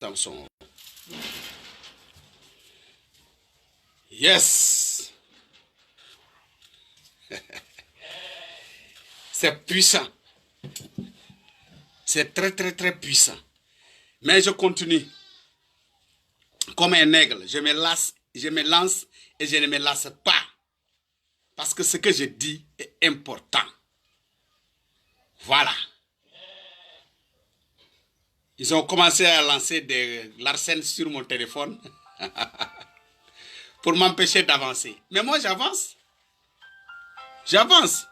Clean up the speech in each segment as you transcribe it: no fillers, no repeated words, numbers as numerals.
Samson. Yes. C'est puissant. C'est très, très, très puissant. Mais je continue. Comme un aigle, je me lance et je ne me lasse pas. Parce que ce que je dis est important. Voilà. Ils ont commencé à lancer de l'arsène sur mon téléphone pour m'empêcher d'avancer. Mais moi, j'avance. J'avance.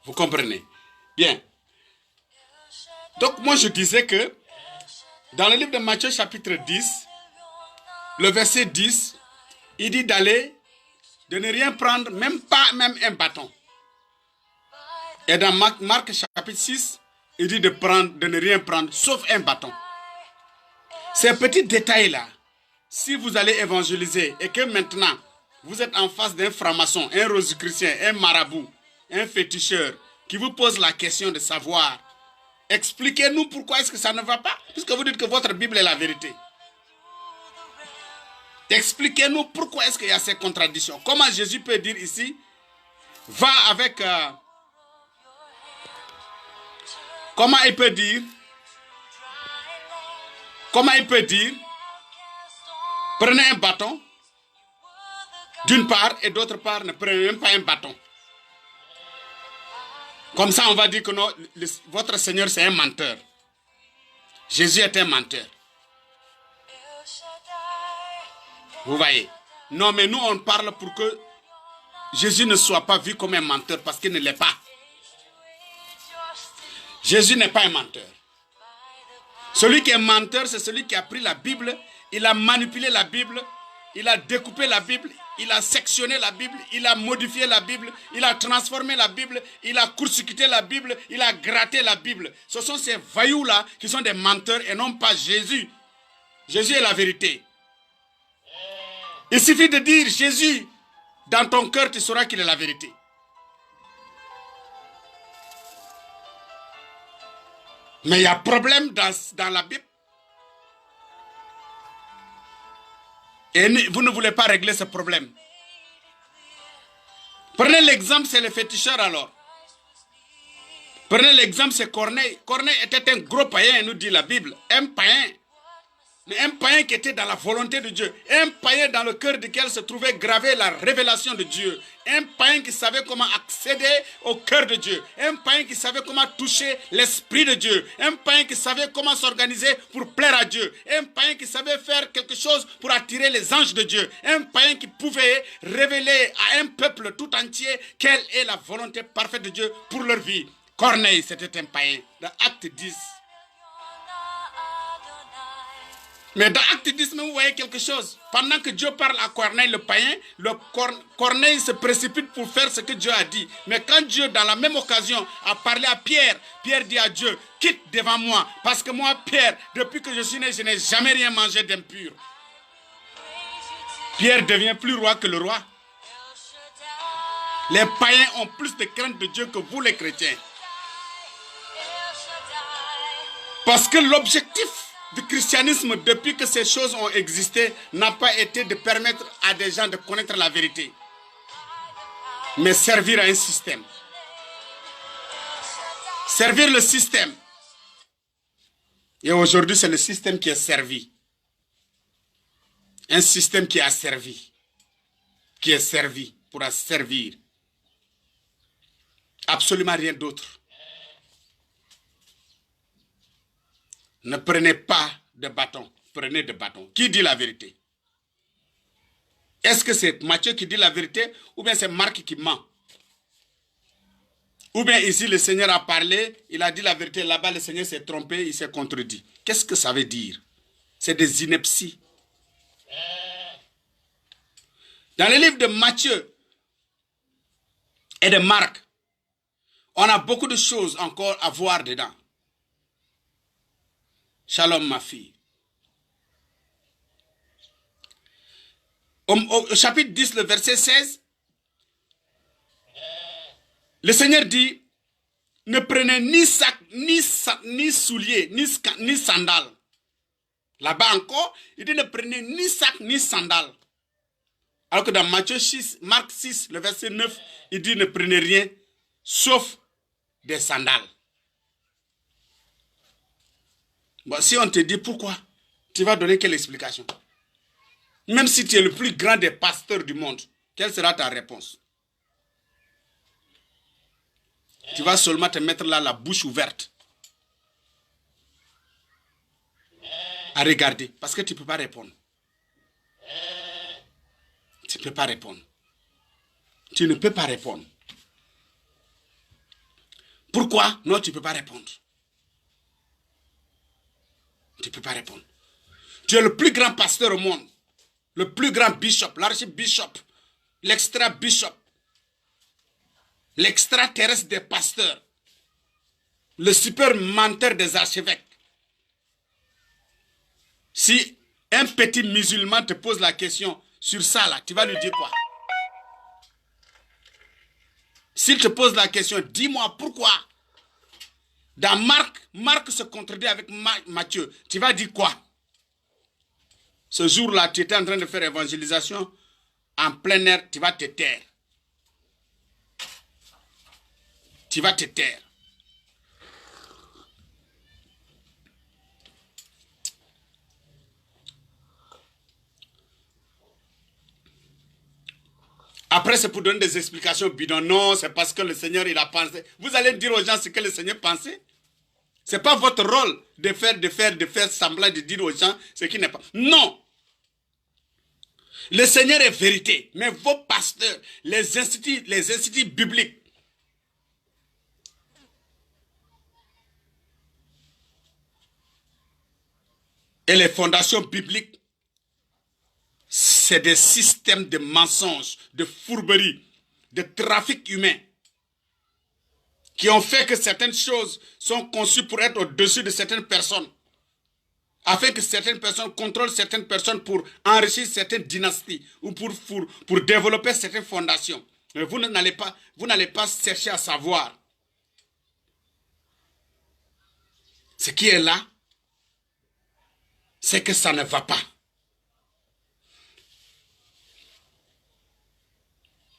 Vous comprenez? Bien. Donc, moi, je disais que dans le livre de Matthieu, chapitre 10, le verset 10, il dit d'aller, de ne rien prendre, même pas même un bâton. Et dans Marc, chapitre 6, il dit de ne rien prendre, sauf un bâton. Ces petits détails-là, si vous allez évangéliser et que maintenant, vous êtes en face d'un franc-maçon, un rosicrucien, un marabout, un féticheur, qui vous pose la question de savoir, expliquez-nous pourquoi est-ce que ça ne va pas, puisque vous dites que votre Bible est la vérité. Expliquez-nous pourquoi est-ce qu'il y a ces contradictions. Comment Jésus peut dire ici, va avec... comment il peut dire, prenez un bâton, d'une part, et d'autre part, ne prenez même pas un bâton. Comme ça, on va dire que non, votre Seigneur, c'est un menteur. Jésus est un menteur. Vous voyez? Non, mais nous, on parle pour que Jésus ne soit pas vu comme un menteur, parce qu'il ne l'est pas. Jésus n'est pas un menteur. Celui qui est menteur, c'est celui qui a pris la Bible, il a manipulé la Bible, il a découpé la Bible, il a sectionné la Bible, il a modifié la Bible, il a transformé la Bible, il a court-circuité la Bible, il a gratté la Bible. Ce sont ces voyous-là qui sont des menteurs et non pas Jésus. Jésus est la vérité. Il suffit de dire Jésus, dans ton cœur, tu sauras qu'il est la vérité. Mais il y a problème dans la Bible. Et vous ne voulez pas régler ce problème. Prenez l'exemple, c'est le féticheur alors. Prenez l'exemple, c'est Corneille. Corneille était un gros païen, nous dit la Bible. Un païen. Mais un païen qui était dans la volonté de Dieu. Un païen dans le cœur duquel se trouvait gravée la révélation de Dieu. Un païen qui savait comment accéder au cœur de Dieu. Un païen qui savait comment toucher l'esprit de Dieu. Un païen qui savait comment s'organiser pour plaire à Dieu. Un païen qui savait faire quelque chose pour attirer les anges de Dieu. Un païen qui pouvait révéler à un peuple tout entier quelle est la volonté parfaite de Dieu pour leur vie. Corneille, c'était un païen. Dans Acte 10. Mais dans Acte 10, vous voyez quelque chose. Pendant que Dieu parle à Corneille, le païen, Corneille se précipite pour faire ce que Dieu a dit. Mais quand Dieu, dans la même occasion, a parlé à Pierre, Pierre dit à Dieu, quitte devant moi. Parce que moi, Pierre, depuis que je suis né, je n'ai jamais rien mangé d'impur. Pierre devient plus roi que le roi. Les païens ont plus de crainte de Dieu que vous, les chrétiens. Parce que l'objectif du christianisme, depuis que ces choses ont existé, n'a pas été de permettre à des gens de connaître la vérité, mais servir à un système. Servir le système. Et aujourd'hui, c'est le système qui est servi. Un système qui a servi. Qui est servi pour servir. Absolument rien d'autre. Ne prenez pas de bâton, prenez de bâton. Qui dit la vérité? Est-ce que c'est Matthieu qui dit la vérité ou bien c'est Marc qui ment? Ou bien ici le Seigneur a parlé, il a dit la vérité, là-bas le Seigneur s'est trompé, il s'est contredit. Qu'est-ce que ça veut dire? C'est des inepties. Dans le livre de Matthieu et de Marc, on a beaucoup de choses encore à voir dedans. Shalom ma fille. Au chapitre 10, le verset 16, le Seigneur dit, ne prenait ni sac, ni souliers, ni sandales. Là-bas encore, il dit ne prenez ni sac, ni sandales. Alors que dans Matthieu 6, Marc 6, le verset 9, il dit ne prenez rien, sauf des sandales. Bon, si on te dit pourquoi, tu vas donner quelle explication? Même si tu es le plus grand des pasteurs du monde, quelle sera ta réponse? Tu vas seulement te mettre là la bouche ouverte à regarder parce que tu ne peux pas répondre. Tu ne peux pas répondre. Tu ne peux pas répondre. Pourquoi? Non, tu ne peux pas répondre. Tu ne peux pas répondre. Tu es le plus grand pasteur au monde. Le plus grand bishop, l'archibishop, l'extra-bishop, l'extraterrestre des pasteurs, le super menteur des archevêques. Si un petit musulman te pose la question sur ça, là, tu vas lui dire quoi? S'il te pose la question, dis-moi pourquoi. Dans Marc se contredit avec Matthieu. Tu vas dire quoi? Ce jour-là, tu étais en train de faire évangélisation en plein air, tu vas te taire. Tu vas te taire. Après, c'est pour donner des explications bidons. Non, c'est parce que le Seigneur, il a pensé. Vous allez dire aux gens ce que le Seigneur pensait. Ce n'est pas votre rôle de faire semblant de dire aux gens ce qui n'est pas. Non. Le Seigneur est vérité. Mais vos pasteurs, les instituts bibliques, et les fondations bibliques, c'est des systèmes de mensonges, de fourberies, de trafic humain qui ont fait que certaines choses sont conçues pour être au-dessus de certaines personnes, afin que certaines personnes contrôlent certaines personnes pour enrichir certaines dynasties ou pour développer certaines fondations. Mais vous n'allez pas chercher à savoir ce qui est là, c'est que ça ne va pas.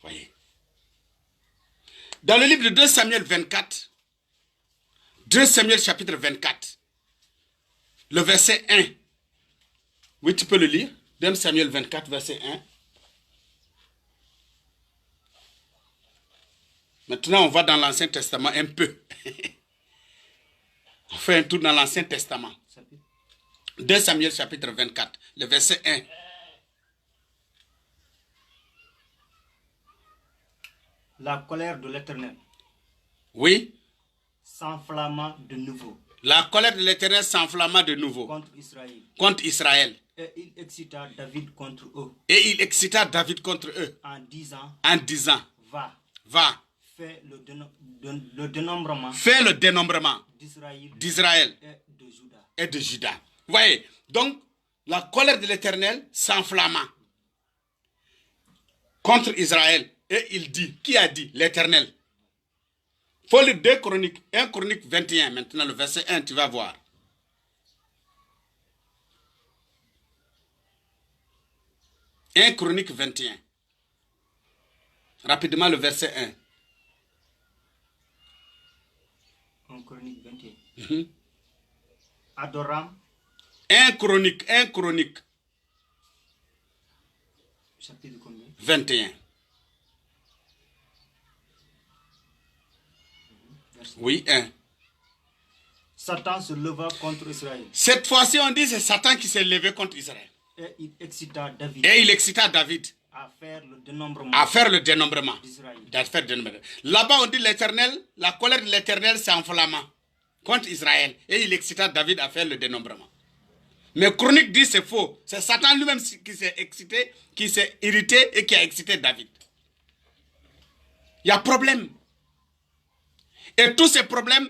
Voyez. Dans le livre de 2 Samuel 24, 2 Samuel chapitre 24, le verset 1. Oui, tu peux le lire. 2 Samuel 24, verset 1. Maintenant, on va dans l'Ancien Testament un peu. On fait un tour dans l'Ancien Testament. 2 Samuel chapitre 24, le verset 1. La colère de l'Éternel. Oui. S'enflamma de nouveau. La colère de l'Éternel s'enflamma de nouveau. Contre Israël. Contre Israël. Et il excita David contre eux. Et il excita David contre eux. En disant. Va. Fais le dénombrement. Fais le dénombrement. D'Israël. Et de Juda. Vous voyez, donc la colère de l'Éternel s'enflamma contre Israël. Et il dit, qui a dit? L'Éternel. Il faut lire 2 Chroniques, 1 Chronique 21, maintenant le verset 1, tu vas voir. Un Chronique 21. Rapidement le verset 1. 1 Chronique 21. Adoram. 1 Chronique. Chapitre combien? 21. Oui, 1. Satan se leva contre Israël. Cette fois-ci, on dit c'est Satan qui s'est levé contre Israël. Et il excita David. À faire le dénombrement. d'Israël. Là-bas, on dit l'Éternel, la colère de l'Éternel s'enflamma contre Israël. Et il excita David à faire le dénombrement. Mais Chronique dit c'est faux. C'est Satan lui-même qui s'est excité, qui s'est irrité et qui a excité David. Il y a problème. Et tous ces problèmes,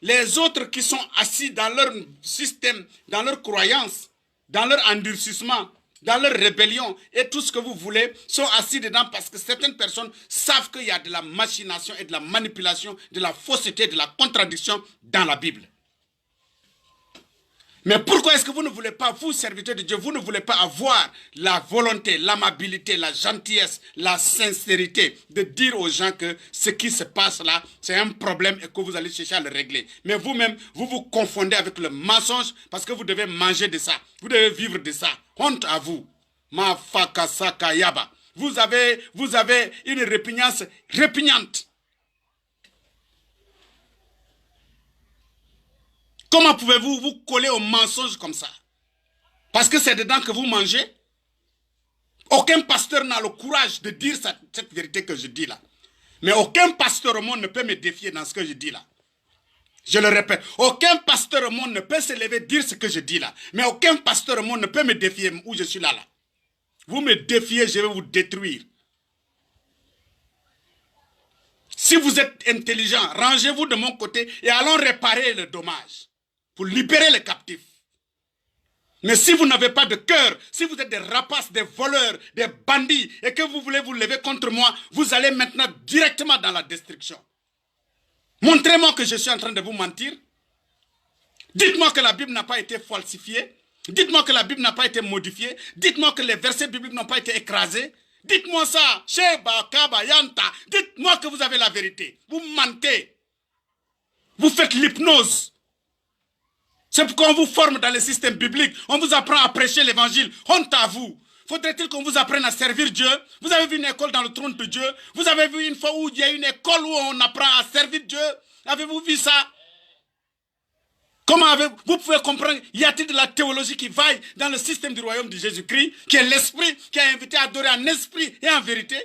les autres qui sont assis dans leur système, dans leur croyance, dans leur endurcissement, dans leur rébellion et tout ce que vous voulez, sont assis dedans parce que certaines personnes savent qu'il y a de la machination et de la manipulation, de la fausseté, de la contradiction dans la Bible. Mais pourquoi est-ce que vous ne voulez pas, vous, serviteurs de Dieu, vous ne voulez pas avoir la volonté, l'amabilité, la gentillesse, la sincérité de dire aux gens que ce qui se passe là, c'est un problème et que vous allez chercher à le régler. Mais vous-même, vous vous confondez avec le mensonge parce que vous devez manger de ça. Vous devez vivre de ça. Honte à vous. Mafakasaka yaba. Vous avez une répugnance répugnante. Comment pouvez-vous vous coller au mensonge comme ça? Parce que c'est dedans que vous mangez. Aucun pasteur n'a le courage de dire cette vérité que je dis là. Mais aucun pasteur au monde ne peut me défier dans ce que je dis là. Je le répète, aucun pasteur au monde ne peut se lever dire ce que je dis là. Mais aucun pasteur au monde ne peut me défier où je suis là. Vous me défiez, je vais vous détruire. Si vous êtes intelligent, rangez-vous de mon côté et allons réparer le dommage. Pour libérer les captifs. Mais si vous n'avez pas de cœur, si vous êtes des rapaces, des voleurs, des bandits, et que vous voulez vous lever contre moi, vous allez maintenant directement dans la destruction. Montrez-moi que je suis en train de vous mentir. Dites-moi que la Bible n'a pas été falsifiée. Dites-moi que la Bible n'a pas été modifiée. Dites-moi que les versets bibliques n'ont pas été écrasés. Dites-moi ça. Sheba, Kaba, Yanta. Dites-moi que vous avez la vérité. Vous mentez. Vous faites l'hypnose. C'est pourquoi on vous forme dans le système biblique. On vous apprend à prêcher l'évangile. Honte à vous. Faudrait-il qu'on vous apprenne à servir Dieu? Vous avez vu une école dans le trône de Dieu? Vous avez vu une fois où il y a une école où on apprend à servir Dieu? Avez-vous vu ça? Comment vous pouvez comprendre? Y a-t-il de la théologie qui vaille dans le système du royaume de Jésus-Christ, qui est l'esprit, qui a invité à adorer en esprit et en vérité?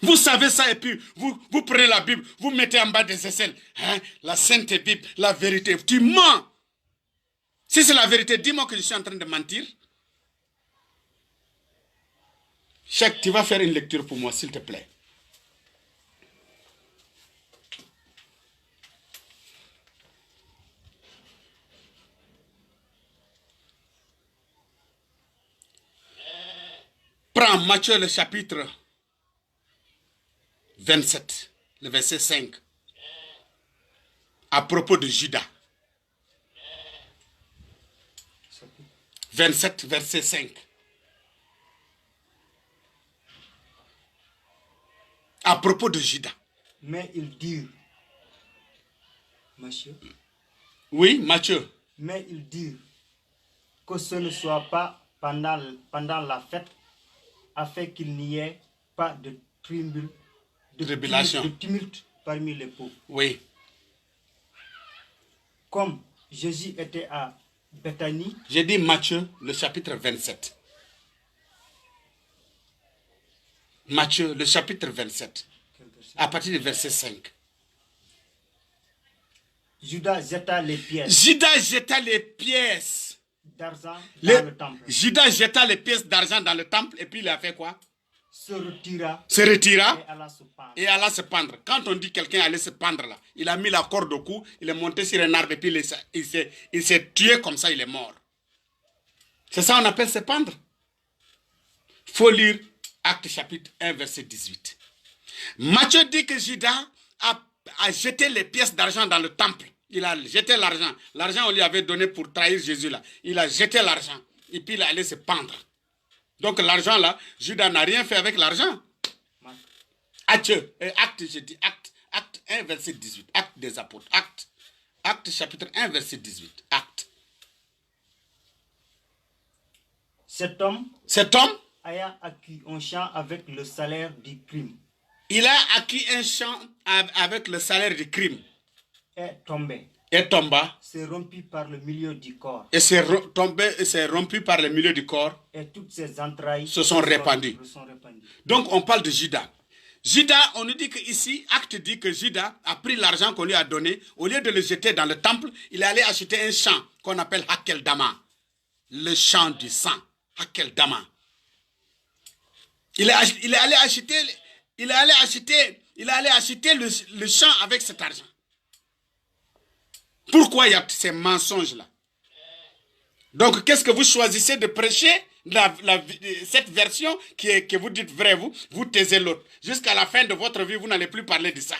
Vous savez ça et puis vous prenez la Bible, vous mettez en bas des aisselles. Hein, la Sainte Bible, la vérité. Tu mens. Si c'est la vérité, dis-moi que je suis en train de mentir. Cheikh, tu vas faire une lecture pour moi, s'il te plaît. Prends Matthieu le chapitre 27, le verset 5, à propos de Judas. 27, verset 5. À propos de Judas. Mais ils dirent, Matthieu. Oui, Matthieu. Mais ils dirent que ce ne soit pas pendant la fête, afin qu'il n'y ait pas de tumulte parmi les pauvres. Oui. Comme Jésus était à Bethanie. J'ai dit Matthieu, le chapitre 27. Matthieu, le chapitre 27. À partir du verset 5. Judas jeta les pièces. Judas jeta les pièces d'argent dans le temple. Judas jeta les pièces d'argent dans le temple et puis il a fait quoi? Se retira et alla se pendre. Quand on dit quelqu'un allait se pendre là, il a mis la corde au cou, il est monté sur un arbre et puis il s'est tué comme ça, il est mort. C'est ça on appelle se pendre. Il faut lire Actes chapitre 1 verset 18. Matthieu dit que Judas a jeté les pièces d'argent dans le temple. Il a jeté l'argent. L'argent on lui avait donné pour trahir Jésus là. Il a jeté l'argent et puis il est allé se pendre. Donc l'argent là, Judas n'a rien fait avec l'argent. Acte, je dis acte 1 verset 18. Acte des apôtres. Acte chapitre 1 verset 18. Acte. Cet homme a acquis un champ avec le salaire du crime. Il a acquis un champ avec le salaire du crime. Et tomba. C'est rompu par le milieu du corps. Et c'est tombé et c'est rompu par le milieu du corps. Et toutes ses entrailles se sont répandues. Donc on parle de Judas. Judas, on nous dit qu'ici, Acte dit que Judas a pris l'argent qu'on lui a donné. Au lieu de le jeter dans le temple, il est allé acheter un champ qu'on appelle Hakeldama. Le champ du sang. Hakeldama. Il est allé acheter le champ avec cet argent. Pourquoi il y a ces mensonges-là? Donc, qu'est-ce que vous choisissez de prêcher? Cette version que vous dites vrai, vous taisez l'autre. Jusqu'à la fin de votre vie, vous n'allez plus parler de ça.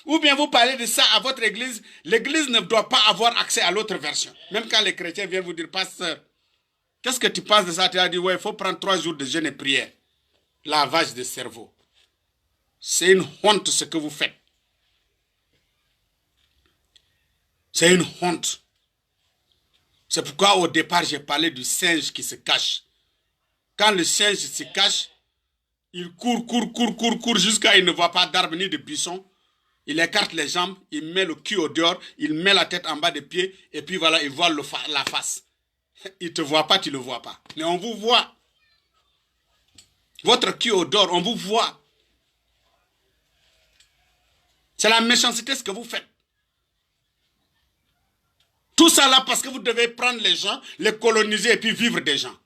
Ou bien vous parlez de ça à votre église. L'église ne doit pas avoir accès à l'autre version. Même quand les chrétiens viennent vous dire, pasteur, qu'est-ce que tu penses de ça? Tu as dit, ouais, il faut prendre 3 jours de jeûne et prière. Lavage de cerveau. C'est une honte ce que vous faites. C'est une honte. C'est pourquoi au départ j'ai parlé du singe qui se cache. Quand le singe se cache, il court jusqu'à il ne voit pas d'arbre ni de buisson. Il écarte les jambes, il met le cul au dehors, il met la tête en bas des pieds et puis voilà, il voit la face. Il ne te voit pas, tu ne le vois pas. Mais on vous voit. Votre cul au dehors, on vous voit. C'est la méchanceté ce que vous faites. Tout ça là parce que vous devez prendre les gens, les coloniser et puis vivre des gens.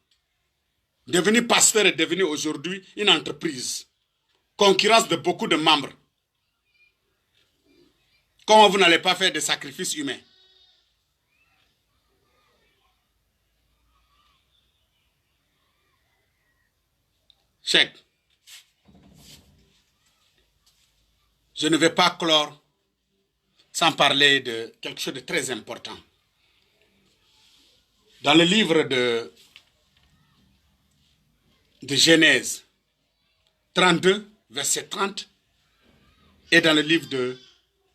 Devenir pasteur est devenu aujourd'hui une entreprise. Concurrence de beaucoup de membres. Comment vous n'allez pas faire de sacrifices humains? Cheikh. Je ne vais pas clore sans parler de quelque chose de très important. Dans le livre de Genèse 32, verset 30, et dans le livre de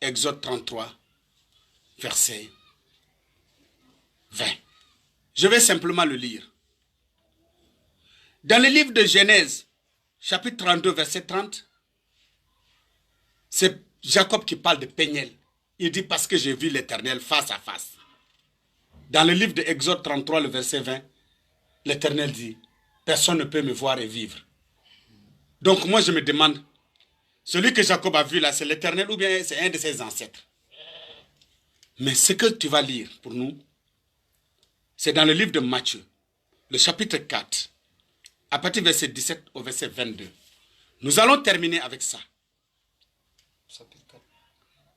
Exode 33, verset 20. Je vais simplement le lire. Dans le livre de Genèse, chapitre 32, verset 30, c'est Jacob qui parle de Péniel. Il dit parce que j'ai vu l'Éternel face à face. Dans le livre de Exode 33, le verset 20, l'Éternel dit, personne ne peut me voir et vivre. Donc moi je me demande, celui que Jacob a vu là, c'est l'Éternel ou bien c'est un de ses ancêtres? Mais ce que tu vas lire pour nous, c'est dans le livre de Matthieu, le chapitre 4, à partir du verset 17 au verset 22. Nous allons terminer avec ça.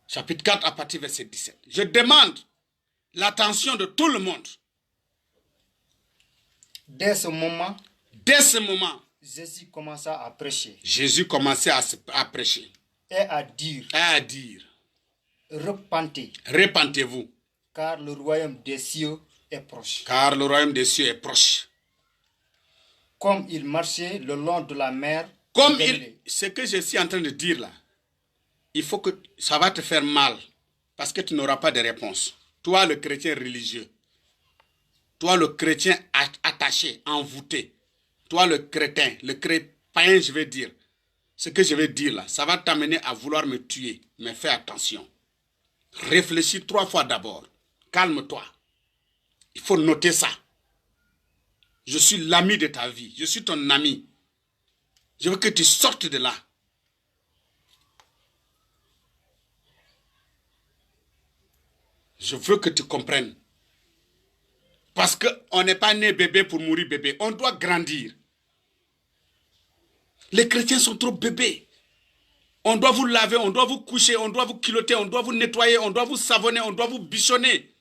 Chapitre 4 à partir du verset 17. Je demande l'attention de tout le monde. Dès ce moment, Jésus commença à prêcher. Jésus commençait à prêcher. Et à dire. Repentez-vous. Car le royaume des cieux est proche. Car le royaume des cieux est proche. Comme il marchait le long de la mer. Ce que je suis en train de dire là, il faut que ça va te faire mal parce que tu n'auras pas de réponse. Toi, le chrétien religieux, toi, le chrétien attaché, envoûté, toi, le crétin, païen, je vais dire, ce que je vais dire là, ça va t'amener à vouloir me tuer. Mais fais attention. Réfléchis 3 fois d'abord. Calme-toi. Il faut noter ça. Je suis l'ami de ta vie. Je suis ton ami. Je veux que tu sortes de là. Je veux que tu comprennes. Parce qu'on n'est pas né bébé pour mourir bébé. On doit grandir. Les chrétiens sont trop bébés. On doit vous laver, on doit vous coucher, on doit vous culotter, on doit vous nettoyer, on doit vous savonner, on doit vous bichonner.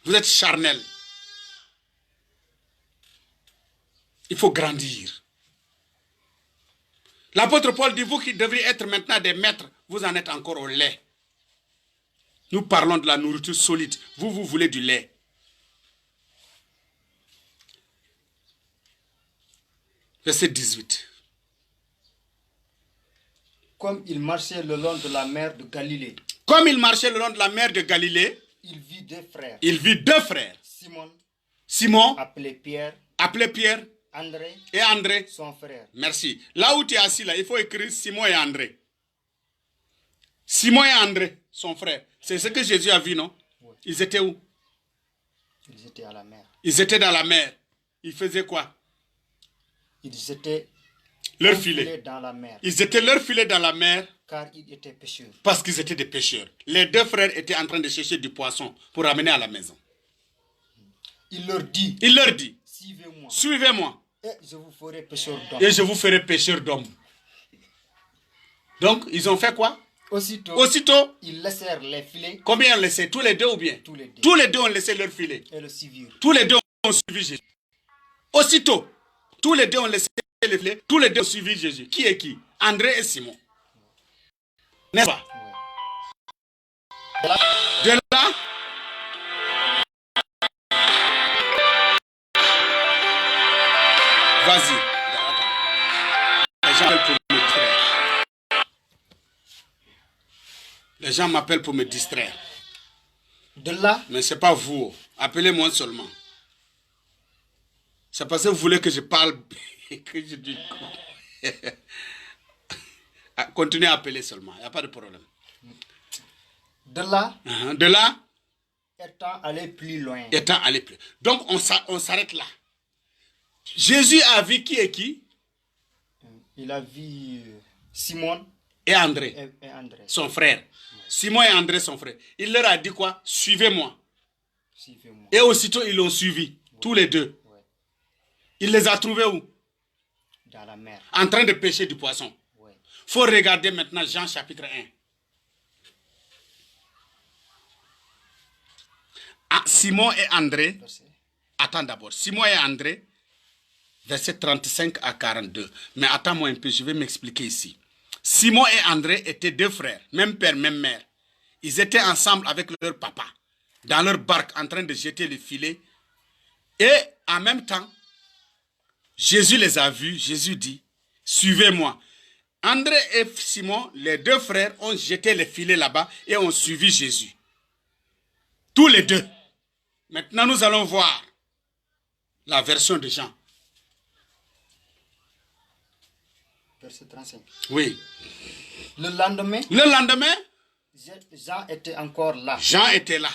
Vous êtes charnel. Il faut grandir. L'apôtre Paul dit, vous qui devriez être maintenant des maîtres, vous en êtes encore au lait. Nous parlons de la nourriture solide. Vous voulez du lait. Verset 18. Comme il marchait le long de la mer de Galilée. Comme il marchait le long de la mer de Galilée. Il vit 2 frères. Il vit 2 frères. Simon. Appelé Pierre. André. Et André. Son frère. Merci. Là où tu es assis, là, il faut écrire Simon et André. Simon et André, son frère. C'est ce que Jésus a vu, non? Oui. Ils étaient où? Ils étaient à la mer. Ils étaient dans la mer. Ils faisaient quoi? Ils étaient leur filet dans la mer. Ils étaient leur filet dans la mer. Car ils étaient pêcheurs. Parce qu'ils étaient des pêcheurs. Les 2 frères étaient en train de chercher du poisson pour ramener à la maison. Il leur dit. Suivez-moi. Suivez-moi. Et je vous ferai pêcheurs d'hommes. Et je vous ferai pêcheurs d'hommes. Donc, ils ont fait quoi? Aussitôt, ils laissèrent les filets. combien ont laissé? Tous les deux ou bien? Tous les deux. Tous les deux ont laissé leur filet. Et le suivirent. Tous les deux ont suivi Jésus. Aussitôt, tous les deux ont laissé les filets. Tous les deux ont suivi Jésus. Qui est qui? André et Simon. N'est-ce pas? Ouais. De là, vas-y. Les gens m'appellent pour me distraire. De là, Mais ce n'est pas vous. Appelez-moi seulement. C'est parce que vous voulez que je parle que je dis. Continuez à appeler seulement. Il n'y a pas de problème. de là, De là, étant allé plus loin. étant allé plus. Donc, on s'arrête là. Jésus a vu qui est qui? Il a vu Simon Et André, et André. son frère. Simon et André, son frère. Il leur a dit quoi? Suivez-moi. Suivez-moi. Et aussitôt, ils l'ont suivi. Tous les deux. Ouais. Il les a trouvés où? Dans la mer. En train de pêcher du poisson. Ouais. Il faut regarder maintenant Jean chapitre 1. Ah, Simon et André. Verset. Attends d'abord. Simon et André, versets 35 à 42. Mais attends-moi un peu, je vais m'expliquer ici. Simon et André étaient deux frères, même père, même mère. Ils étaient ensemble avec leur papa, dans leur barque, en train de jeter le filet. Et en même temps, Jésus les a vus. Jésus dit, suivez-moi. André et Simon, les deux frères, ont jeté le filet là-bas et ont suivi Jésus. Tous les deux. Maintenant, nous allons voir la version de Jean. Verset 35. Oui. Le lendemain, Jean était encore là. Jean était là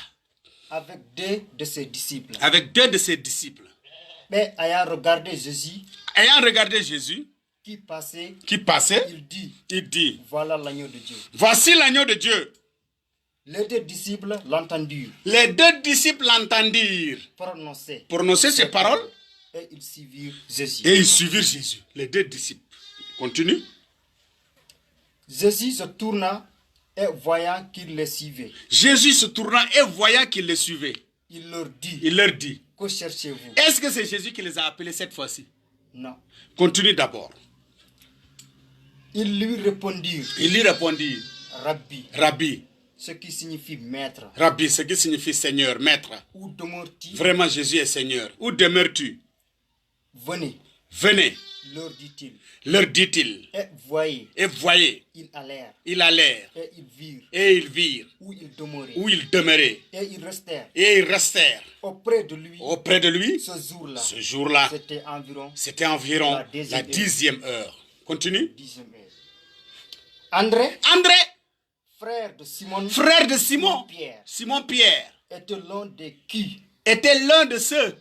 Avec deux de ses disciples. avec deux de ses disciples. Mais ayant regardé Jésus Ayant regardé Jésus qui passait, qui passait, il dit, voilà l'agneau de Dieu. voici l'agneau de Dieu. Les deux disciples l'entendirent Les deux disciples l'entendirent prononcer ces paroles et ils suivirent Jésus. et ils suivirent Jésus. Les deux disciples. Continue. Jésus se tourna et voyant qu'il les suivait, Jésus se tournant et voyant qu'ils les suivaient, il leur dit, que cherchez-vous? est-ce que c'est Jésus qui les a appelés cette fois-ci? Non. Continue d'abord. Ils lui répondirent, Rabbi, Rabbi, ce qui signifie maître. Rabbi, ce qui signifie Seigneur, Maître. Où demeures-tu? Vraiment, Jésus est Seigneur. Où demeures-tu? Venez, Venez, leur dit-il. leur dit-il. Et voyez, Et voyez, ils allèrent ils allèrent et ils virent et ils virent où ils demeuraient. où ils demeuraient. Et ils restèrent Auprès de lui. ce jour-là. Ce jour-là, C'était environ la 10e heure. Continue. 10e heure. André, André, frère de Simon, Simon Pierre, était l'un des qui était l'un de ceux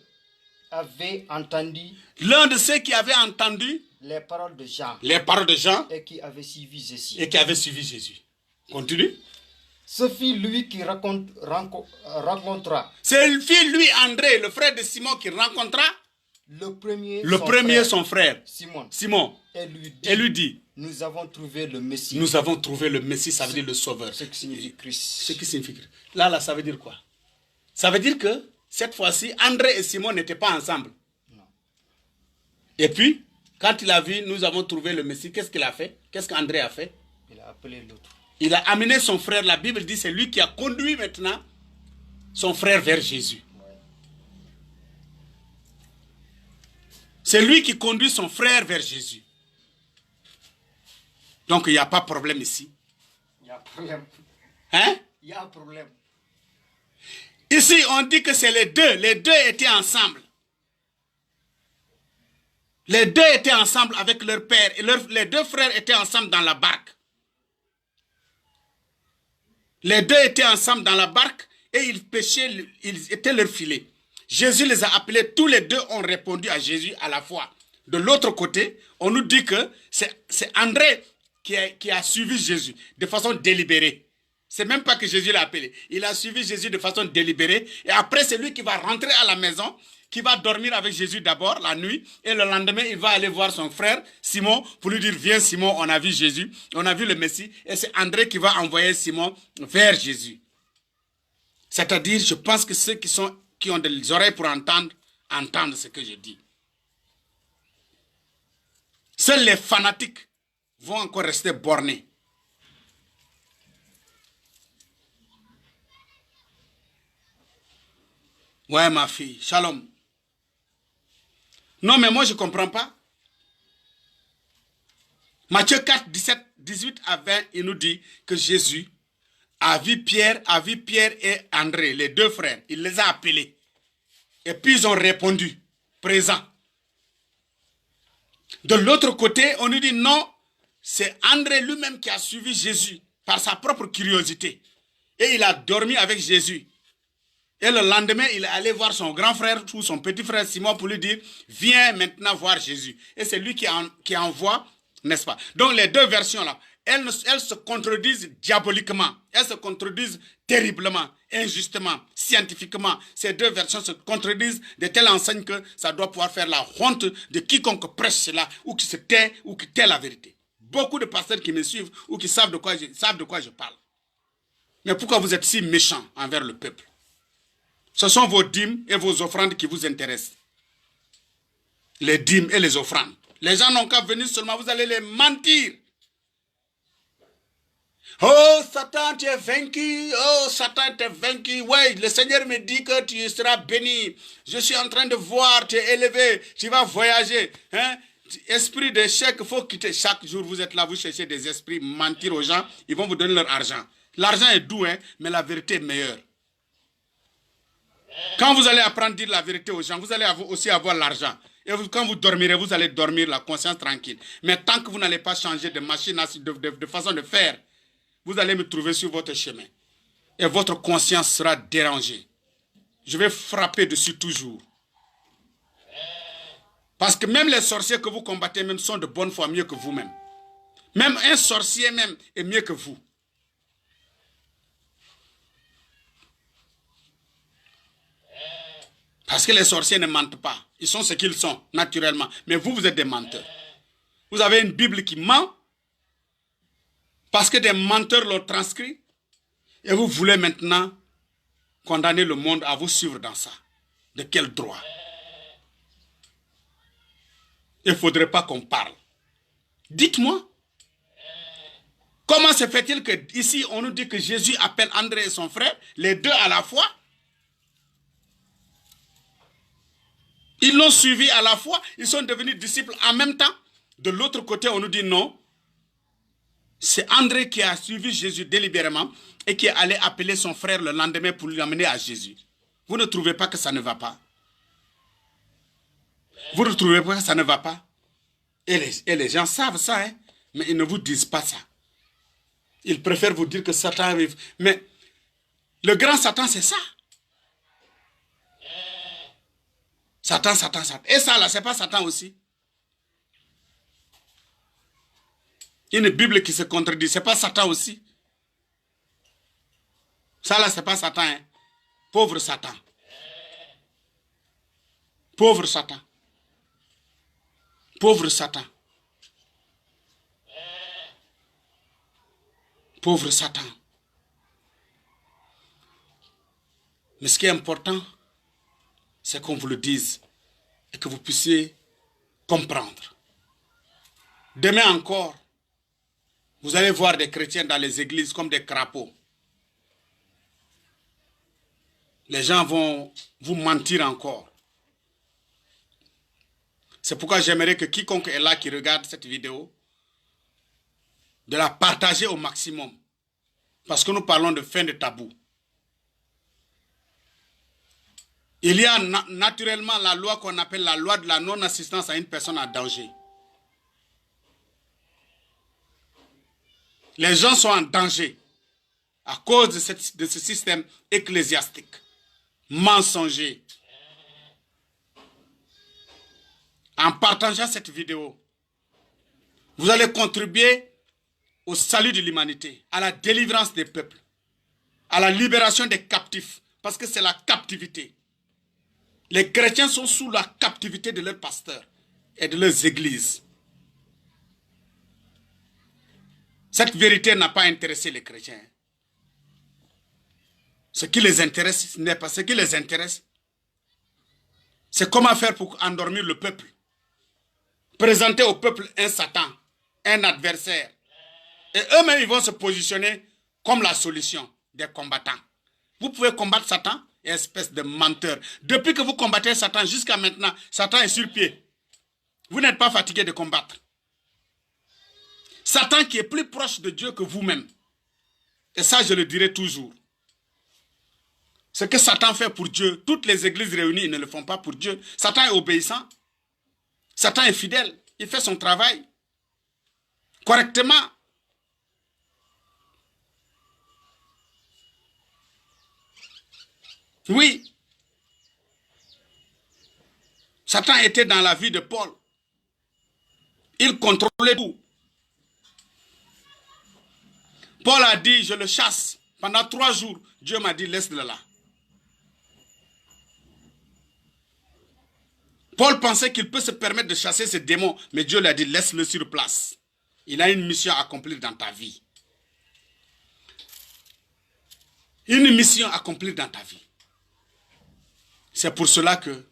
qui avaient entendu les paroles de Jean et qui avait suivi Jésus. Continue. Ce fut lui qui rencontra C'est lui, André, le frère de Simon, qui rencontra le premier son frère, Simon, et lui dit, nous avons trouvé le Messie. nous avons trouvé le Messie, ça veut dire le Sauveur. Ce qui signifie Christ. Ce qui signifie Christ. Là, ça veut dire quoi? Ça veut dire que cette fois-ci, André et Simon n'étaient pas ensemble. Non. Et puis, quand il a vu, nous avons trouvé le Messie, qu'est-ce qu'il a fait? Qu'est-ce qu'André a fait? Il a appelé l'autre. Il a amené son frère. La Bible dit c'est lui qui a conduit maintenant son frère vers Jésus. Ouais. C'est lui qui conduit son frère vers Jésus. Donc, il n'y a pas de problème ici. Il y a un problème. Hein? Il y a un problème. Ici, on dit que c'est les deux. Les deux étaient ensemble. Les deux étaient ensemble avec leur père. Et les deux frères étaient ensemble dans la barque. Les deux étaient ensemble dans la barque et ils pêchaient, ils étaient leur filet. Jésus les a appelés, tous les deux ont répondu à Jésus à la fois. De l'autre côté, on nous dit que c'est André qui a suivi Jésus de façon délibérée. C'est même pas que Jésus l'a appelé. Il a suivi Jésus de façon délibérée et après c'est lui qui va rentrer à la maison, qui va dormir avec Jésus d'abord la nuit et le lendemain il va aller voir son frère Simon pour lui dire viens Simon, on a vu Jésus, on a vu le Messie et c'est André qui va envoyer Simon vers Jésus. C'est-à-dire, je pense que ceux qui ont des oreilles pour entendre ce que je dis. Seuls les fanatiques vont encore rester bornés. Ouais, ma fille, shalom. Non, mais moi, je ne comprends pas. Matthieu 4, 18 à 20, il nous dit que Jésus a vu Pierre et André, les deux frères. Il les a appelés. Et puis, ils ont répondu, présent. De l'autre côté, on nous dit non, c'est André lui-même qui a suivi Jésus par sa propre curiosité. Et il a dormi avec Jésus. Et le lendemain, il est allé voir son grand frère ou son petit frère Simon pour lui dire, viens maintenant voir Jésus. Et c'est lui qui envoie, n'est-ce pas? Donc les deux versions-là, elles se contredisent diaboliquement. Elles se contredisent terriblement, injustement, scientifiquement. Ces deux versions se contredisent de telle enseigne que ça doit pouvoir faire la honte de quiconque prêche cela ou qui se tait ou qui tait la vérité. Beaucoup de pasteurs qui me suivent ou qui savent de quoi je parle. Mais pourquoi vous êtes si méchants envers le peuple? Ce sont vos dîmes et vos offrandes qui vous intéressent. Les dîmes et les offrandes. Les gens n'ont qu'à venir seulement, vous allez les mentir. Oh, Satan, tu es vaincu. Oh, Satan, tu es vaincu. Oui, le Seigneur me dit que tu seras béni. Je suis en train de voir, tu es élevé, tu vas voyager. Hein? Esprit d'échec, il faut quitter. Chaque jour, vous êtes là, vous cherchez des esprits, mentir aux gens, ils vont vous donner leur argent. L'argent est doux, hein, mais la vérité est meilleure. Quand vous allez apprendre à dire la vérité aux gens, vous allez aussi avoir l'argent. Et quand vous dormirez, vous allez dormir la conscience tranquille. Mais tant que vous n'allez pas changer de machine, de façon de faire, vous allez me trouver sur votre chemin. Et votre conscience sera dérangée. Je vais frapper dessus toujours. Parce que même les sorciers que vous combattez même sont de bonne foi, mieux que vous-même. Même un sorcier même est mieux que vous. Parce que les sorciers ne mentent pas. Ils sont ce qu'ils sont, naturellement. Mais vous, vous êtes des menteurs. Vous avez une Bible qui ment. Parce que des menteurs l'ont transcrit. Et vous voulez maintenant condamner le monde à vous suivre dans ça. De quel droit? Il ne faudrait pas qu'on parle. Dites-moi. Comment se fait-il que ici on nous dit que Jésus appelle André et son frère, les deux à la fois? Ils l'ont suivi à la fois, ils sont devenus disciples en même temps. De l'autre côté, on nous dit non. C'est André qui a suivi Jésus délibérément et qui est allé appeler son frère le lendemain pour lui amener à Jésus. Vous ne trouvez pas que ça ne va pas? Vous ne trouvez pas que ça ne va pas? Et les gens savent ça, hein? Mais ils ne vous disent pas ça. Ils préfèrent vous dire que Satan arrive. Mais le grand Satan, c'est ça. Satan, Satan, Satan. Et ça, là, c'est pas Satan aussi. Une Bible qui se contredit, c'est pas Satan aussi. Ça, là, c'est pas Satan. Hein? Pauvre Satan. Pauvre Satan. Pauvre Satan. Pauvre Satan. Mais ce qui est important, c'est qu'on vous le dise et que vous puissiez comprendre. Demain encore, vous allez voir des chrétiens dans les églises comme des crapauds. Les gens vont vous mentir encore. C'est pourquoi j'aimerais que quiconque est là qui regarde cette vidéo, de la partager au maximum. Parce que nous parlons de fin de tabou. Il y a naturellement la loi qu'on appelle la loi de la non-assistance à une personne en danger. Les gens sont en danger à cause de ce système ecclésiastique, mensonger. En partageant cette vidéo, vous allez contribuer au salut de l'humanité, à la délivrance des peuples, à la libération des captifs, parce que c'est la captivité. Les chrétiens sont sous la captivité de leurs pasteurs et de leurs églises. Cette vérité n'a pas intéressé les chrétiens. Ce qui les intéresse n'est pas ce qui les intéresse. C'est comment faire pour endormir le peuple. Présenter au peuple un Satan, un adversaire. Et eux-mêmes, ils vont se positionner comme la solution des combattants. Vous pouvez combattre Satan, espèce de menteur. Depuis que vous combattez Satan jusqu'à maintenant, Satan est sur pied. Vous n'êtes pas fatigué de combattre. Satan qui est plus proche de Dieu que vous-même. Et ça, je le dirai toujours. Ce que Satan fait pour Dieu, toutes les églises réunies, ils ne le font pas pour Dieu. Satan est obéissant. Satan est fidèle. Il fait son travail correctement. Oui. Satan était dans la vie de Paul. Il contrôlait tout. Paul a dit, je le chasse. Pendant 3 jours, Dieu m'a dit, laisse-le là. Paul pensait qu'il peut se permettre de chasser ces démons, mais Dieu lui a dit, laisse-le sur place. Il a une mission à accomplir dans ta vie. Une mission à accomplir dans ta vie. C'est pour cela que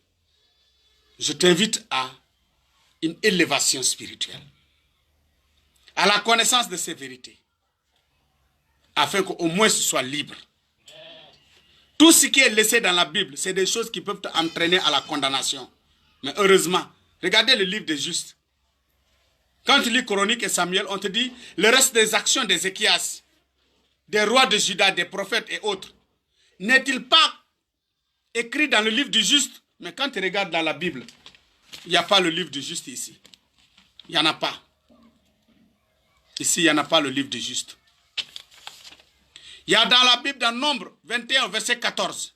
je t'invite à une élévation spirituelle, à la connaissance de ces vérités, afin qu'au moins tu sois libre. Tout ce qui est laissé dans la Bible, c'est des choses qui peuvent t'entraîner à la condamnation. Mais heureusement, regardez le livre des justes. Quand tu lis Chronique et Samuel, on te dit le reste des actions d'Ézéchias, des rois de Juda, des prophètes et autres, n'est-il pas écrit dans le livre du juste? Mais quand tu regardes dans la Bible, il n'y a pas le livre du juste ici. Il n'y en a pas. Ici, il n'y en a pas le livre du juste. Il y a dans la Bible, dans Nombre 21, verset 14,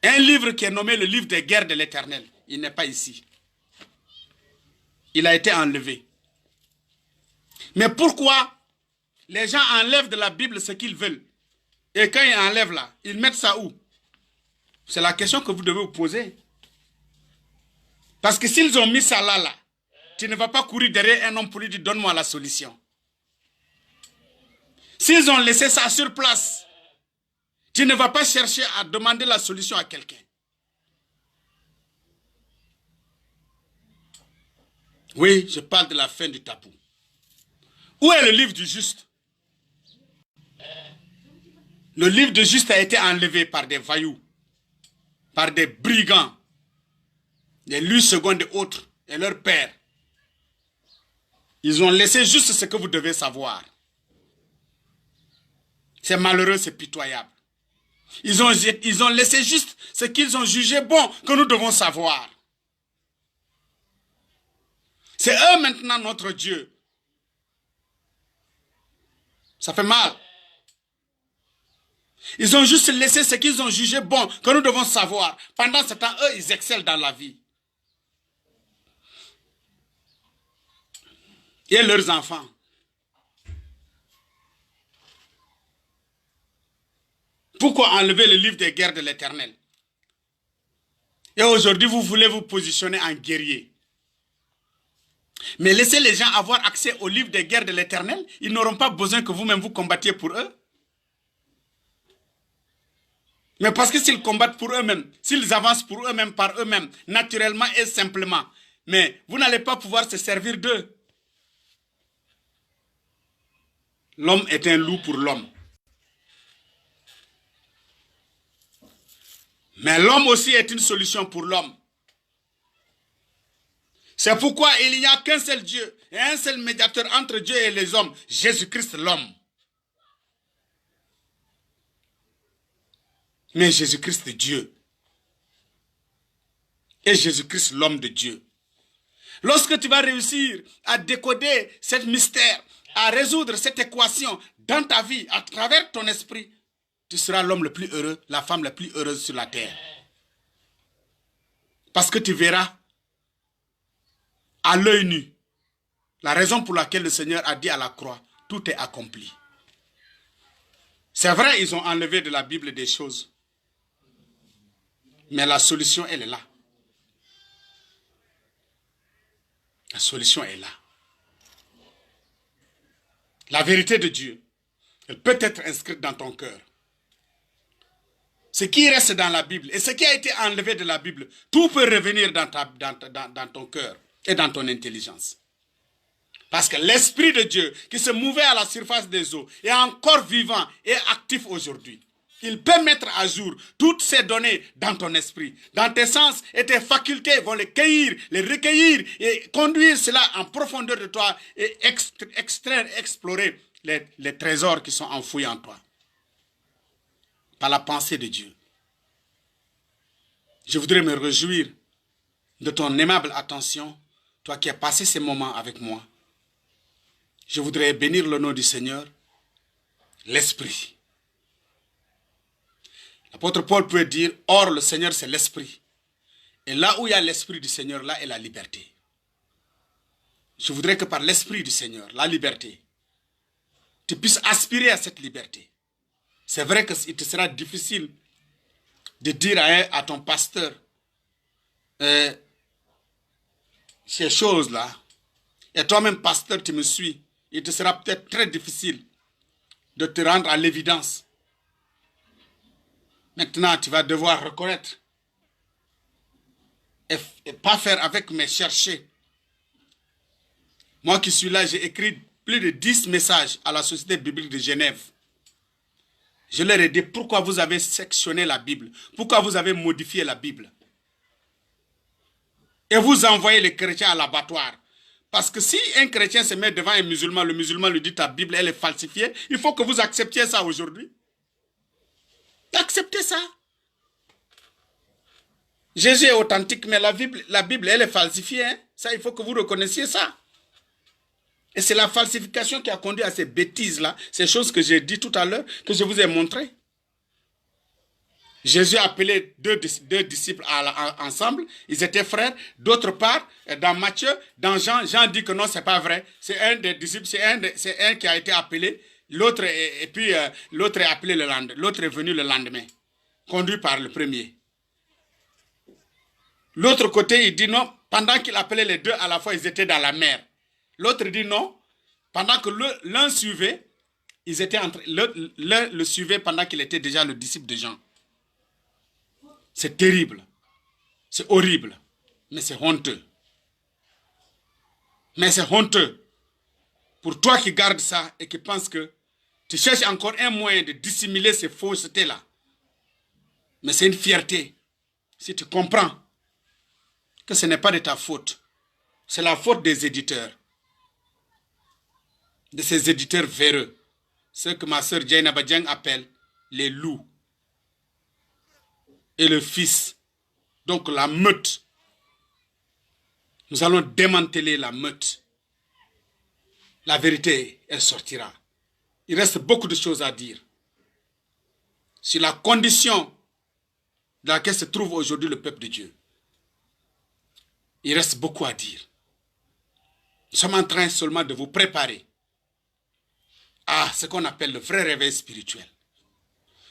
un livre qui est nommé le livre des guerres de l'Éternel. Il n'est pas ici. Il a été enlevé. Mais pourquoi les gens enlèvent de la Bible ce qu'ils veulent? Et quand ils enlèvent là, ils mettent ça où? C'est la question que vous devez vous poser. Parce que s'ils ont mis ça là, tu ne vas pas courir derrière un homme pour lui dire donne-moi la solution. S'ils ont laissé ça sur place, tu ne vas pas chercher à demander la solution à quelqu'un. Oui, je parle de la fin du tabou. Où est le livre du juste? Le livre du juste a été enlevé par des voyous, par des brigands, les Louis II et autres, et leurs pères. Ils ont laissé juste ce que vous devez savoir. C'est malheureux, c'est pitoyable. Ils ont laissé juste ce qu'ils ont jugé bon que nous devons savoir. C'est eux maintenant notre Dieu. Ça fait mal. Ils ont juste laissé ce qu'ils ont jugé bon que nous devons savoir. Pendant ce temps, eux, ils excellent dans la vie. Et leurs enfants. Pourquoi enlever le livre des guerres de l'Éternel? Et aujourd'hui, vous voulez vous positionner en guerrier. Mais laissez les gens avoir accès au livre des guerres de l'Éternel. Ils n'auront pas besoin que vous-même vous combattiez pour eux. Mais parce que s'ils combattent pour eux-mêmes, s'ils avancent pour eux-mêmes, par eux-mêmes, naturellement et simplement, mais vous n'allez pas pouvoir se servir d'eux. L'homme est un loup pour l'homme. Mais l'homme aussi est une solution pour l'homme. C'est pourquoi il n'y a qu'un seul Dieu et un seul médiateur entre Dieu et les hommes, Jésus-Christ l'homme. Mais Jésus-Christ Dieu et Jésus-Christ l'homme de Dieu. Lorsque tu vas réussir à décoder ce mystère, à résoudre cette équation dans ta vie, à travers ton esprit, tu seras l'homme le plus heureux, la femme la plus heureuse sur la terre. Parce que tu verras à l'œil nu la raison pour laquelle le Seigneur a dit à la croix, tout est accompli. C'est vrai, ils ont enlevé de la Bible des choses. Mais la solution, elle est là. La solution est là. La vérité de Dieu, elle peut être inscrite dans ton cœur. Ce qui reste dans la Bible et ce qui a été enlevé de la Bible, tout peut revenir dans ton cœur et dans ton intelligence. Parce que l'Esprit de Dieu qui se mouvait à la surface des eaux est encore vivant et actif aujourd'hui. Il peut mettre à jour toutes ces données dans ton esprit, dans tes sens, et tes facultés vont les cueillir, les recueillir et conduire cela en profondeur de toi et extraire, explorer les trésors qui sont enfouis en toi. Par la pensée de Dieu. Je voudrais me réjouir de ton aimable attention, toi qui as passé ces moments avec moi. Je voudrais bénir le nom du Seigneur, l'Esprit. L'apôtre Paul peut dire, or le Seigneur c'est l'Esprit. Et là où il y a l'Esprit du Seigneur, là est la liberté. Je voudrais que par l'Esprit du Seigneur, la liberté, tu puisses aspirer à cette liberté. C'est vrai qu'il te sera difficile de dire à ton pasteur ces choses-là. Et toi-même, pasteur, tu me suis. Il te sera peut-être très difficile de te rendre à l'évidence. Maintenant, tu vas devoir reconnaître et pas faire avec, mais chercher. Moi qui suis là, j'ai écrit plus de 10 messages à la Société biblique de Genève. Je leur ai dit pourquoi vous avez sectionné la Bible, pourquoi vous avez modifié la Bible. Et vous envoyez les chrétiens à l'abattoir. Parce que si un chrétien se met devant un musulman, le musulman lui dit ta Bible elle est falsifiée, il faut que vous acceptiez ça aujourd'hui. Acceptez ça. Jésus est authentique, mais la Bible elle est falsifiée. Hein? Ça, il faut que vous reconnaissiez ça. Et c'est la falsification qui a conduit à ces bêtises-là, ces choses que j'ai dit tout à l'heure, que je vous ai montrées. Jésus a appelé deux disciples ensemble, ils étaient frères. D'autre part, dans Matthieu, dans Jean, Jean dit que non, c'est pas vrai. C'est un des disciples, c'est un qui a été appelé, l'autre l'autre est appelé le lendemain, l'autre est venu le lendemain, conduit par le premier. L'autre côté, il dit non, pendant qu'il appelait les deux à la fois, ils étaient dans la mer. L'autre dit non, pendant que l'un suivait, l'un le suivait pendant qu'il était déjà le disciple de Jean. C'est terrible, c'est horrible, mais c'est honteux. Mais c'est honteux pour toi qui gardes ça et qui penses que tu cherches encore un moyen de dissimuler ces faussetés-là. Mais c'est une fierté. Si tu comprends que ce n'est pas de ta faute, c'est la faute des éditeurs. De ces éditeurs véreux. Ceux que ma sœur Jaina Badiang appelle les loups. Et le fils. Donc la meute. Nous allons démanteler la meute. La vérité, elle sortira. Il reste beaucoup de choses à dire. Sur la condition dans laquelle se trouve aujourd'hui le peuple de Dieu. Il reste beaucoup à dire. Nous sommes en train seulement de vous préparer à ce qu'on appelle le vrai réveil spirituel.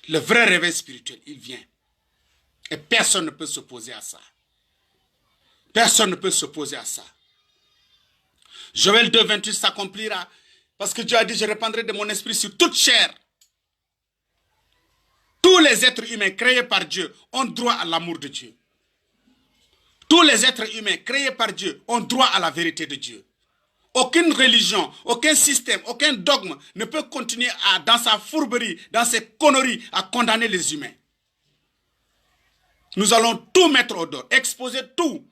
Le vrai réveil spirituel, il vient. Et personne ne peut s'opposer à ça. Personne ne peut s'opposer à ça. Joël 2, 28 s'accomplira parce que Dieu a dit, je répandrai de mon esprit sur toute chair. Tous les êtres humains créés par Dieu ont droit à l'amour de Dieu. Tous les êtres humains créés par Dieu ont droit à la vérité de Dieu. Aucune religion, aucun système, aucun dogme ne peut continuer dans sa fourberie, dans ses conneries, à condamner les humains. Nous allons tout mettre au dos, exposer tout.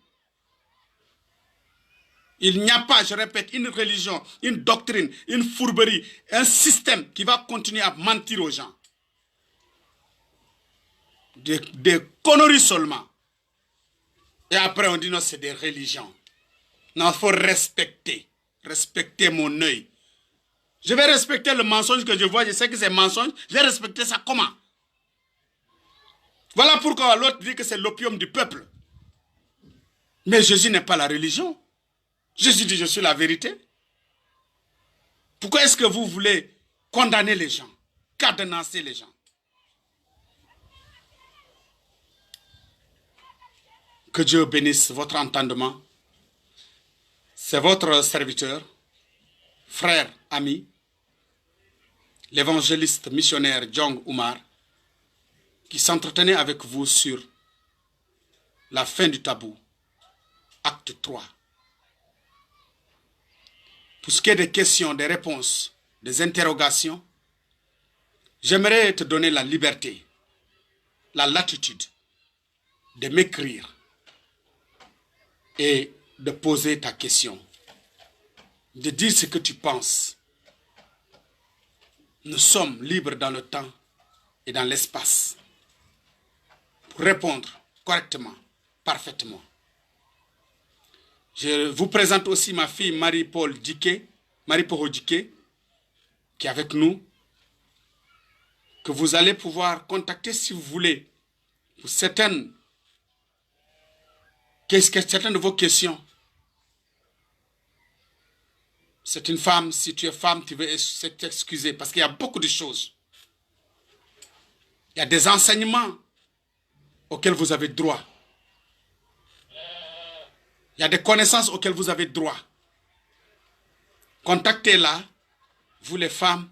Il n'y a pas, je répète, une religion, une doctrine, une fourberie, un système qui va continuer à mentir aux gens. Des conneries seulement. Et après on dit non, c'est des religions. Non, il faut respecter. Respecter mon œil. Je vais respecter le mensonge que je vois, je sais que c'est mensonge. Je vais respecter ça comment? Voilà pourquoi l'autre dit que c'est l'opium du peuple. Mais Jésus n'est pas la religion. Jésus dit je suis la vérité. Pourquoi est-ce que vous voulez condamner les gens, cadenasser les gens? Que Dieu bénisse votre entendement. C'est votre serviteur, frère, ami, l'évangéliste missionnaire Jong Umar, qui s'entretenait avec vous sur la fin du tabou, acte 3. Pour ce qui est des questions, des réponses, des interrogations, j'aimerais te donner la liberté, la latitude de m'écrire et de poser ta question, de dire ce que tu penses. Nous sommes libres dans le temps et dans l'espace pour répondre correctement, parfaitement. Je vous présente aussi ma fille Marie-Paul Diké, Marie-Paul Diké, qui est avec nous, que vous allez pouvoir contacter si vous voulez pour certaines de vos questions. C'est une femme, si tu es femme, tu veux t'excuser parce qu'il y a beaucoup de choses. Il y a des enseignements auxquels vous avez droit. Il y a des connaissances auxquelles vous avez droit. Contactez-la, vous les femmes,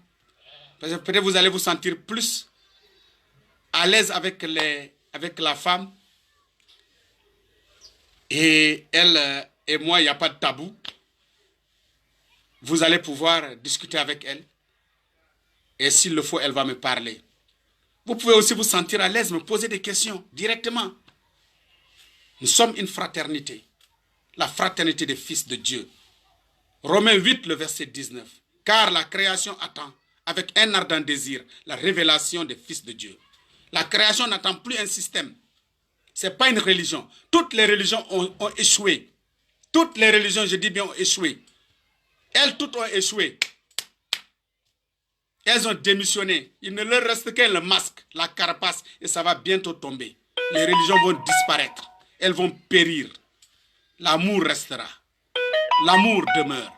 parce que peut-être vous allez vous sentir plus à l'aise avec la femme. Et elle et moi, il n'y a pas de tabou. Vous allez pouvoir discuter avec elle. Et s'il le faut, elle va me parler. Vous pouvez aussi vous sentir à l'aise, me poser des questions directement. Nous sommes une fraternité. La fraternité des fils de Dieu. Romains 8, le verset 19. Car la création attend, avec un ardent désir, la révélation des fils de Dieu. La création n'attend plus un système. Ce n'est pas une religion. Toutes les religions ont échoué. Toutes les religions, je dis bien, ont échoué. Elles toutes ont échoué. Elles ont démissionné. Il ne leur reste qu'un le masque, la carapace, et ça va bientôt tomber. Les religions vont disparaître. Elles vont périr. L'amour restera. L'amour demeure.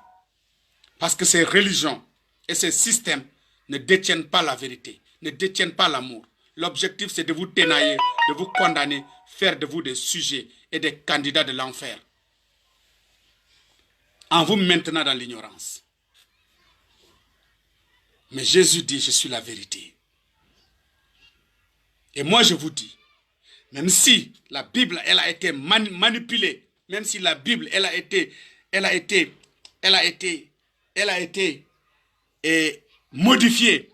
Parce que ces religions et ces systèmes ne détiennent pas la vérité, ne détiennent pas l'amour. L'objectif, c'est de vous ténailler, de vous condamner, faire de vous des sujets et des candidats de l'enfer. En vous maintenant dans l'ignorance. Mais Jésus dit, je suis la vérité. Et moi, je vous dis, même si la Bible, elle a été manipulée, même si la Bible, elle a été modifiée.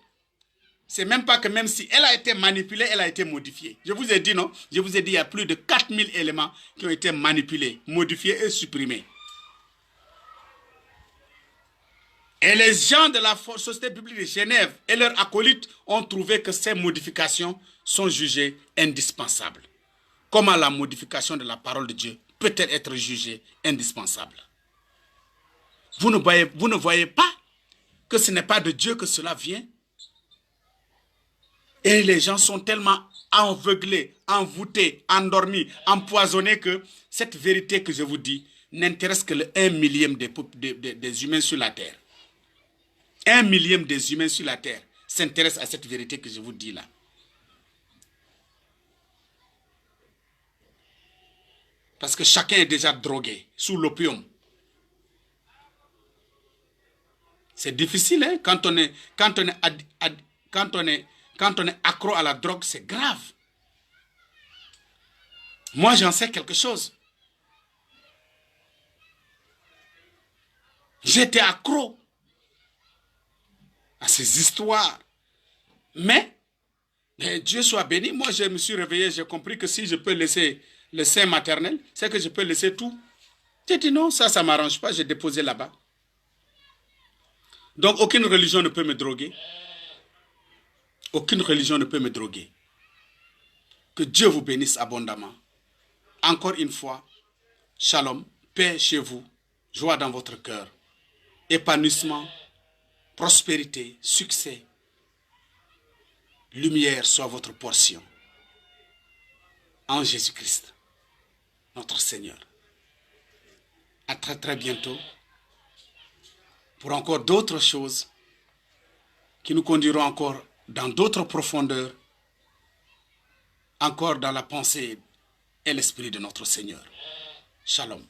C'est même pas que même si elle a été manipulée, elle a été modifiée. Je vous ai dit, non? Je vous ai dit, il y a plus de 4000 éléments qui ont été manipulés, modifiés et supprimés. Et les gens de la Société biblique de Genève et leurs acolytes ont trouvé que ces modifications sont jugées indispensables. Comment la modification de la parole de Dieu peut-elle être jugée indispensable? Vous ne voyez pas que ce n'est pas de Dieu que cela vient? Et les gens sont tellement aveuglés, envoûtés, endormis, empoisonnés que cette vérité que je vous dis n'intéresse que le 1/1000 des humains sur la terre. 1/1000 des humains sur la terre s'intéressent à cette vérité que je vous dis là. Parce que chacun est déjà drogué sous l'opium. C'est difficile, hein? Quand on est accro à la drogue, c'est grave. Moi, j'en sais quelque chose. J'étais accro à ces histoires. Mais Dieu soit béni. Moi, je me suis réveillé, j'ai compris que si je peux laisser le sein maternel, c'est que je peux laisser tout. J'ai dit non, ça ne m'arrange pas, j'ai déposé là-bas. Donc, aucune religion ne peut me droguer. Aucune religion ne peut me droguer. Que Dieu vous bénisse abondamment. Encore une fois, shalom, paix chez vous, joie dans votre cœur, épanouissement, prospérité, succès, lumière soit votre portion. En Jésus-Christ, notre Seigneur. À très très bientôt pour encore d'autres choses qui nous conduiront encore dans d'autres profondeurs, encore dans la pensée et l'Esprit de notre Seigneur. Shalom.